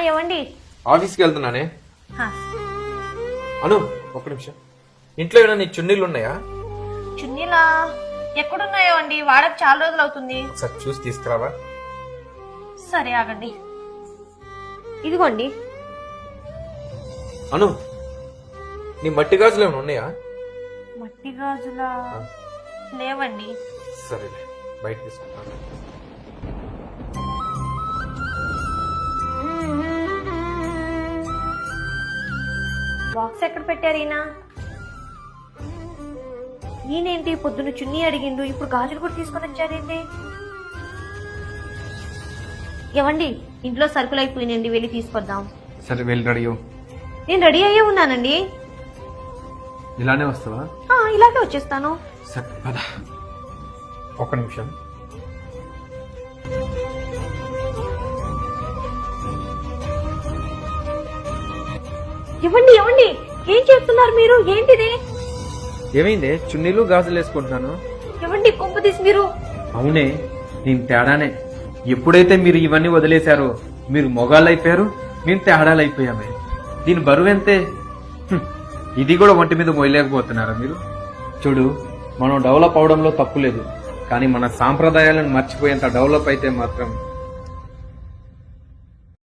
ఏమండి? ఆఫీస్కి వెళ్తున్నానే. హా, అను ఒక్క నిమిషం, ఇంట్లో ఏమైనా నీ చున్నీళ్ళు ఉన్నాయా? చున్నీలా ఎక్కడున్నాయో అండి, వాడక చాలా రోజులు అవుతుంది. ఒకసారి చూసి తీసుకురావా? సరే ఆగండి. ఇదిగోండి. అను, నీ మట్టి గాజులు ఏమైనా ఉన్నాయా? మట్టి గాజులా లేవండి. సరేలే, బయట తీసుకుంటాను. బాక్స్ ఎక్కడ పెట్టారు ఈయన? ఈయనేంటి పొద్దున్న చున్నీ అడిగిండు, ఇప్పుడు గాజులు కూడా తీసుకొని వచ్చారేంటి? ఏవండి, ఇంట్లో సరుకులు అయిపోయినండి, వెళ్ళి తీసుకొద్దాం. సరే వెళ్ళి రెడీ. నేను రెడీ అయ్యే ఉన్నానండి. ఇలానే వస్తావా? ఇలాగే వచ్చేస్తాను. సరే పద. ఒక్క నిమిషం. ఇవ్వండి ఇవ్వండి, ఏం చేస్తున్నారు మీరు? ఏంటిది? ఏమైంది? చున్నీలు గాజులు వేసుకుంటున్నాను. ఇవ్వండి, కొంప తీసి మీరు. అవునే, నేను తేడానే. ఎప్పుడైతే మీరు ఇవన్నీ వదిలేశారో మీరు మొగాళ్ళు అయిపోయారు, మేము తేడాలు అయిపోయామే. దీని బరువు ఎంతే? ఇది కూడా ఒంటి మీద మోయలేకపోతున్నారా మీరు? చూడు, మనం డెవలప్ అవడంలో తప్పు లేదు, కానీ మన సాంప్రదాయాలను మర్చిపోయేంత డెవలప్ అయితే మాత్రం